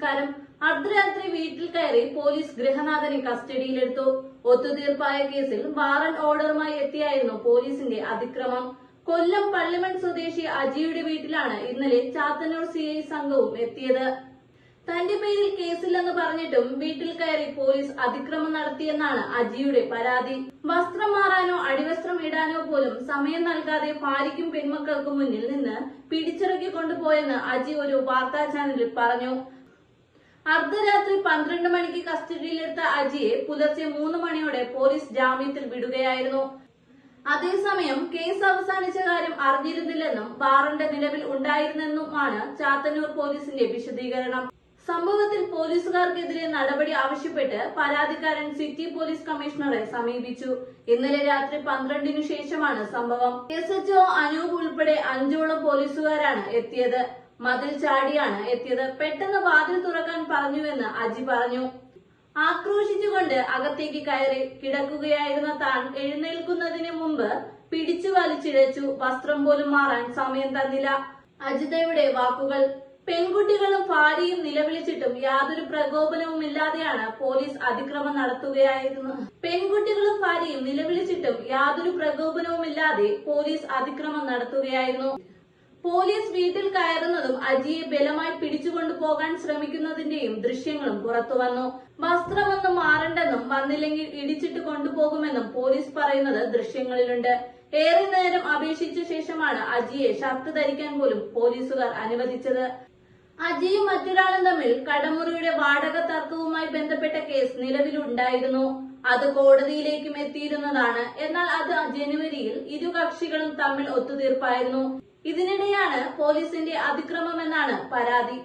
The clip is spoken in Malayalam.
പരിഷ്കാരം. അർദ്ധരാത്രി വീട്ടിൽ കയറി പോലീസ് ഗൃഹനാഥനെ കസ്റ്റഡിയിലെടുത്തു. ഒത്തുതീർപ്പായ കേസിൽ വാറന്റ് ഓർഡറുമായി എത്തിയായിരുന്നു പോലീസിന്റെ അതിക്രമം. കൊല്ലം പള്ളിമൺ സ്വദേശി അജിയുടെ വീട്ടിലാണ് ഇന്നലെ ചാത്തന്നൂർ സിഐ സംഘവും എത്തിയത്. തന്റെ പേരിൽ കേസില്ലെന്ന് പറഞ്ഞിട്ടും വീട്ടിൽ കയറി പോലീസ് അതിക്രമം നടത്തിയെന്നാണ് അജിയുടെ പരാതി. വസ്ത്രം മാറാനോ അടിവസ്ത്രം ഇടാനോ പോലും സമയം നൽകാതെ ഭാര്യയ്ക്കും പെൺമക്കൾക്കും മുന്നിൽ നിന്ന് പിടിച്ചിറക്കി കൊണ്ടുപോയെന്ന് അജി ഒരു വാർത്താ ചാനലിൽ പറഞ്ഞു. അർദ്ധരാത്രി 12 മണിക്ക് കസ്റ്റഡിയിലെടുത്ത അജിയെ പുലർച്ചെ 3 മണിയോടെ പോലീസ് ജാമ്യത്തിൽ വിടുകയായിരുന്നു. അതേസമയം കേസ് അവസാനിച്ച കാര്യം അറിഞ്ഞിരുന്നില്ലെന്നും വാറന്റ് നിലവിൽ ഉണ്ടായിരുന്നെന്നുമാണ് ചാത്തന്നൂർ പോലീസിന്റെ വിശദീകരണം. സംഭവത്തിൽ പോലീസുകാർക്കെതിരെ നടപടി ആവശ്യപ്പെട്ട് പരാതിക്കാരൻ സിറ്റി പോലീസ് കമ്മീഷണറെ സമീപിച്ചു. ഇന്നലെ രാത്രി 12-നു ശേഷമാണ് സംഭവം. SHO അനൂപ് ഉൾപ്പെടെ 5ഓളം പോലീസുകാരാണ് എത്തിയത്. മതിൽ ചാടിയാണ് എത്തിയത്. പെട്ടെന്ന് വാതിൽ തുറക്കാൻ പറഞ്ഞുവെന്ന് അജി പറഞ്ഞു. ആക്രോശിച്ചുകൊണ്ട് അകത്തേക്ക് കയറി. കിടക്കുകയായിരുന്ന താൻ എഴുന്നേൽക്കുന്നതിന് മുമ്പ് പിടിച്ചു വലിച്ചിഴച്ചു. വസ്ത്രം പോലും മാറാൻ സമയം തന്നില്ല. അജിതയുടെ വാക്കുകൾ. പെൺകുട്ടികളും ഭാര്യയും നിലവിളിച്ചിട്ടും യാതൊരു പ്രകോപനവുമില്ലാതെയാണ് പോലീസ് അതിക്രമം നടത്തുകയായിരുന്നത്. പെൺകുട്ടികളും ഭാര്യയും നിലവിളിച്ചിട്ടും യാതൊരു പ്രകോപനവുമില്ലാതെ പോലീസ് അതിക്രമം നടത്തുകയായിരുന്നു. പോലീസ് വീട്ടിൽ കയറുന്നതും അജിയെ ബലമായി പിടിച്ചുകൊണ്ടു പോകാൻ ശ്രമിക്കുന്നതിന്റെയും ദൃശ്യങ്ങളും പുറത്തുവന്നു. വസ്ത്രമൊന്നും മാറണ്ടെന്നും വന്നില്ലെങ്കിൽ ഇടിച്ചിട്ട് കൊണ്ടുപോകുമെന്നും പോലീസ് പറയുന്നത് ദൃശ്യങ്ങളിലുണ്ട്. ഏറെ നേരം അപേക്ഷിച്ച ശേഷമാണ് അജിയെ ഷർട്ട് ധരിക്കാൻ പോലും പോലീസുകാർ അനുവദിച്ചത്. അജിയും മറ്റൊരാളും തമ്മിൽ കടമുറിയുടെ വാടക തർക്കവുമായി ബന്ധപ്പെട്ട കേസ് നിലവിലുണ്ടായിരുന്നു. അത് കോടതിയിലേക്കും എത്തിയിരുന്നതാണ്. എന്നാൽ അത് ജനുവരിയിൽ ഇരു കക്ഷികളും തമ്മിൽ ഒത്തുതീർപ്പായിരുന്നു. ഇതിനിടെയാണ് പോലീസിന്റെ അതിക്രമമെന്നാണ് പരാതി.